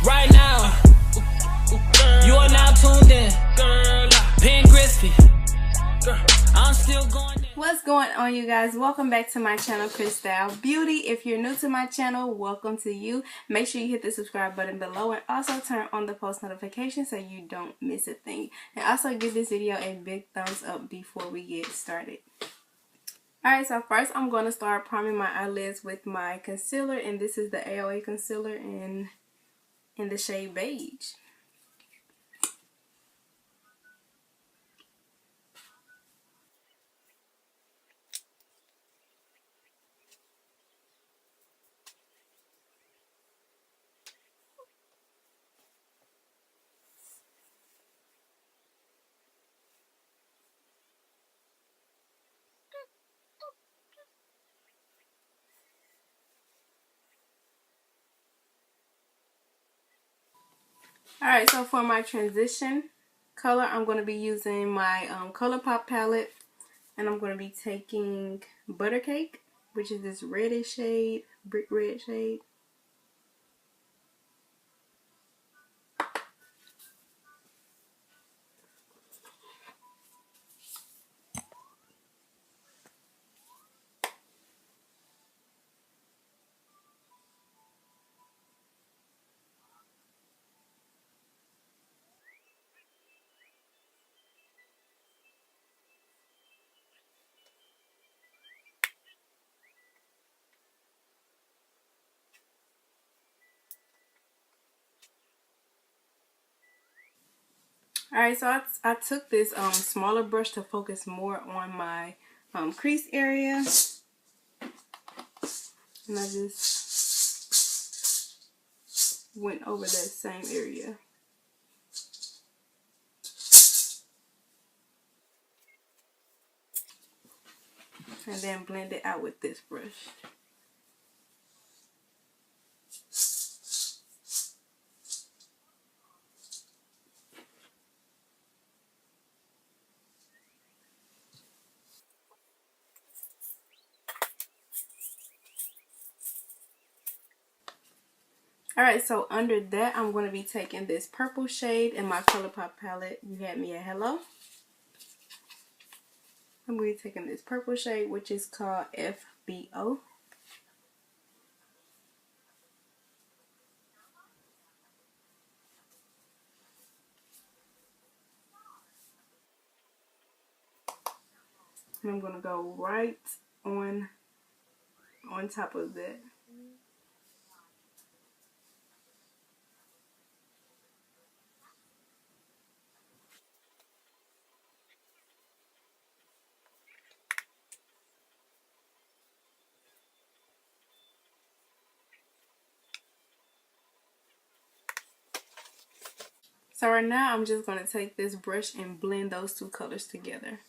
Right now, you are now tuned in. Pen Crispy. I'm still going in. What's going on, you guys? Welcome back to my channel, CrySTYLE Beauty. If you're new to my channel, welcome to you. Make sure you hit the subscribe button below and also turn on the post notifications so you don't miss a thing. And also give this video a big thumbs up before we get started. Alright, so first I'm going to start priming my eyelids with my concealer, and this is the AOA concealer in the shade Beige. Alright, so for my transition color, I'm going to be using my ColourPop palette, and I'm going to be taking Buttercake, which is this reddish shade, brick red shade. Alright, so I took this smaller brush to focus more on my crease area, and I just went over that same area. And then blend it out with this brush. Alright, so under that, I'm going to be taking this purple shade in my ColourPop palette. You had me at hello. I'm going to be taking this purple shade, which is called FBO. And I'm going to go right on top of that. So right now, I'm just going to take this brush and blend those two colors together.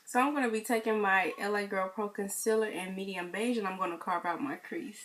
So I'm going to be taking my LA Girl Pro Concealer in medium beige, and I'm going to carve out my crease.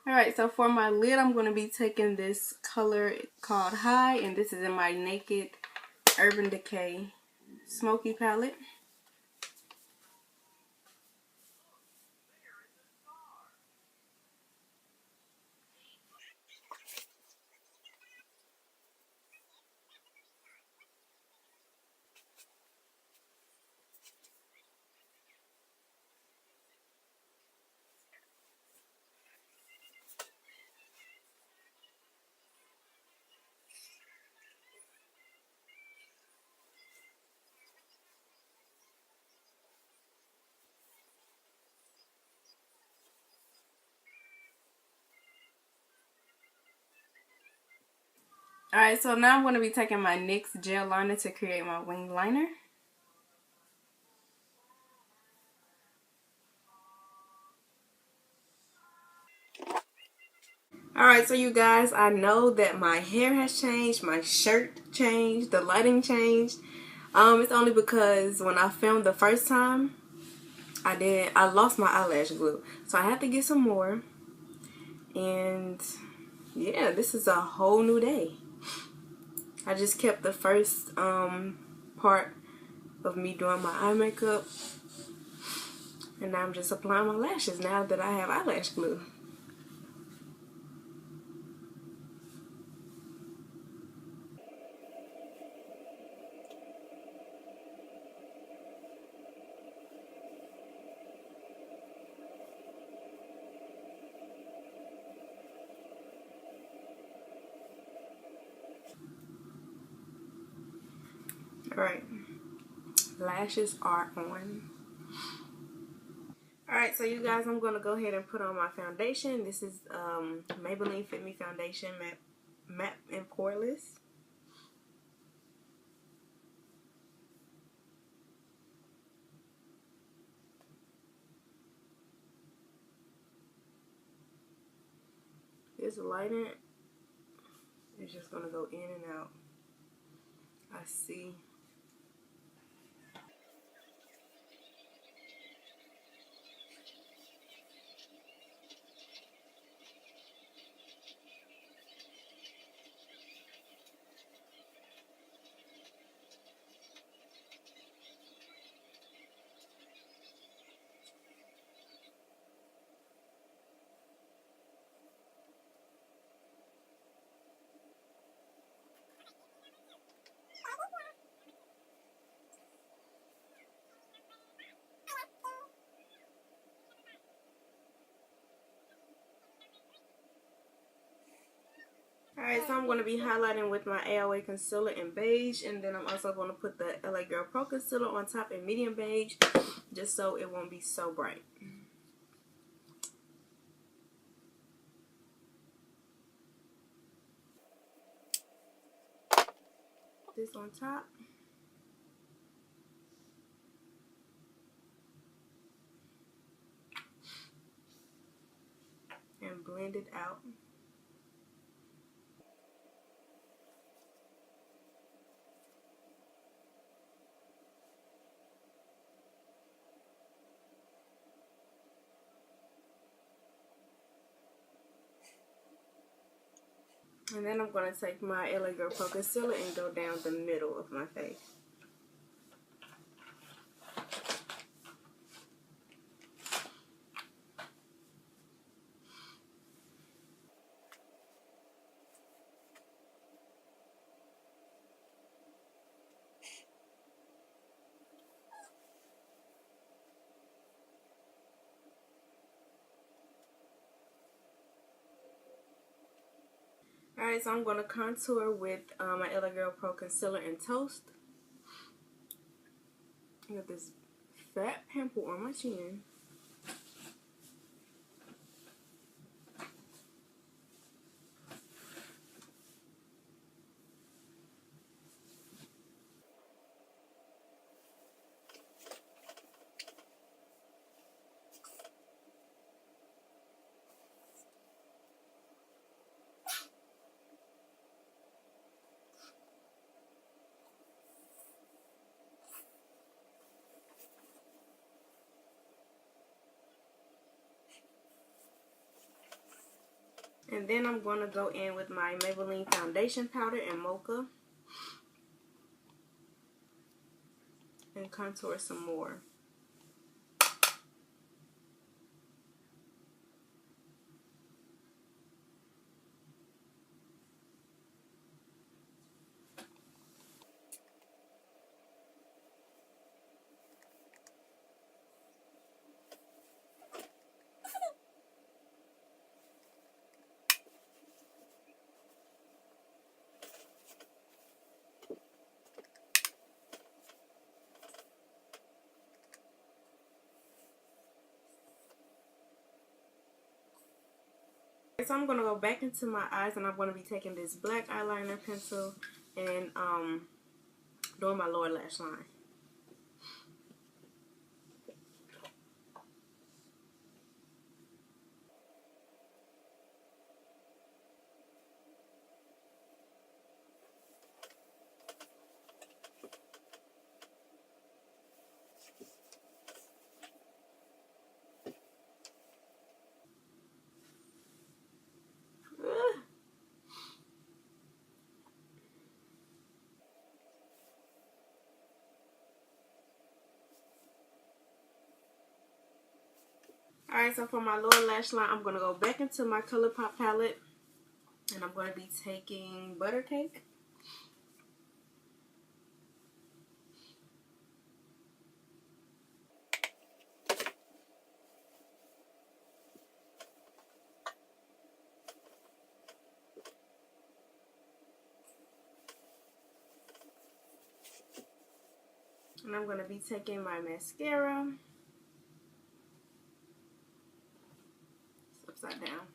Alright, so for my lid, I'm going to be taking this color called High, and this is in my Naked Urban Decay smoky palette. Alright, so now I'm going to be taking my NYX gel liner to create my wing liner. Alright, so you guys, I know that my hair has changed, my shirt changed, the lighting changed. It's only because when I filmed the first time, I lost my eyelash glue. So I had to get some more. And yeah, this is a whole new day. I just kept the first part of me doing my eye makeup. And now I'm just applying my lashes now that I have eyelash glue. Alright, lashes are on. Alright, so you guys, I'm going to go ahead and put on my foundation. This is Maybelline Fit Me Foundation Matte and Poreless. This lighting is just going to go in and out. I see. Alright, so I'm going to be highlighting with my AOA concealer in beige, and then I'm also going to put the LA Girl Pro Concealer on top in medium beige, just so it won't be so bright. This on top. And blend it out. And then I'm going to take my LA Girl Pro Concealer and go down the middle of my face. Alright, so I'm going to contour with my LA Girl Pro Concealer in Toast. I got this fat pimple on my chin. And then I'm going to go in with my Maybelline Foundation Powder in Mocha. and contour some more. So I'm going to go back into my eyes, and I'm going to be taking this black eyeliner pencil and doing my lower lash line. Alright, so for my lower lash line, I'm going to go back into my ColourPop palette, and I'm going to be taking Butter Cake. And I'm going to be taking my mascara. It's upside down.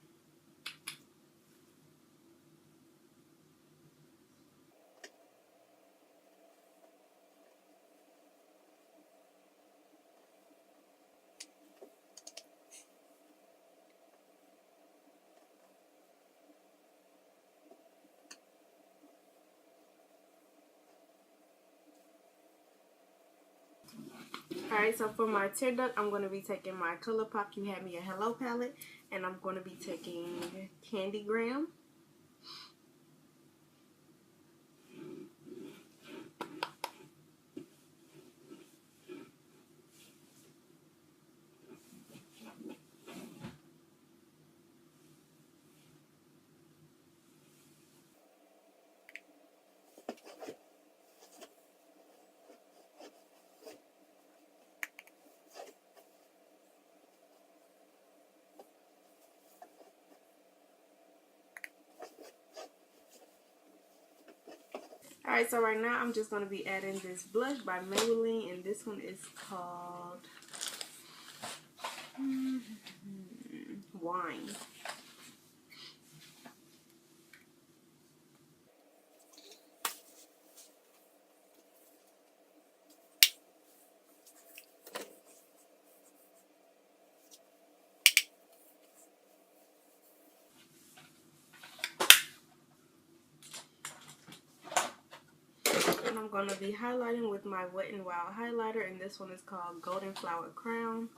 Alright, so for my tear duct, I'm going to be taking my ColourPop You Had Me a Hello palette, and I'm going to be taking Candy Graham. Alright, so right now I'm just going to be adding this blush by Maybelline, and this one is called Wine. And I'm going to be highlighting with my Wet n Wild highlighter, and this one is called Golden Flower Crown.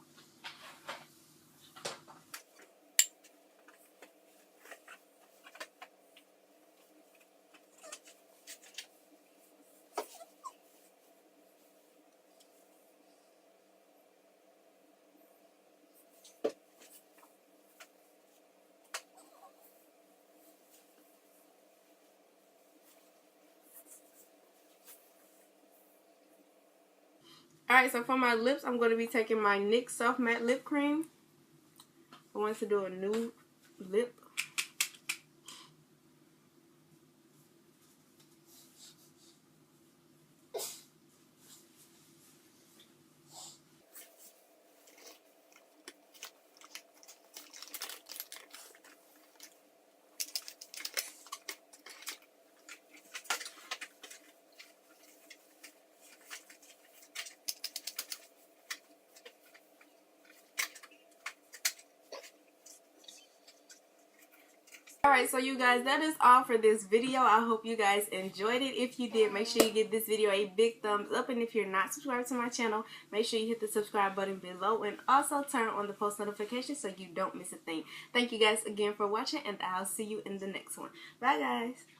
Alright, so for my lips, I'm going to be taking my NYX Soft Matte Lip Cream. I want to do a nude lip. Alright, so you guys, that is all for this video. I hope you guys enjoyed it. If you did, make sure you give this video a big thumbs up. And if you're not subscribed to my channel, make sure you hit the subscribe button below. And also turn on the post notifications so you don't miss a thing. Thank you guys again for watching, and I'll see you in the next one. Bye, guys.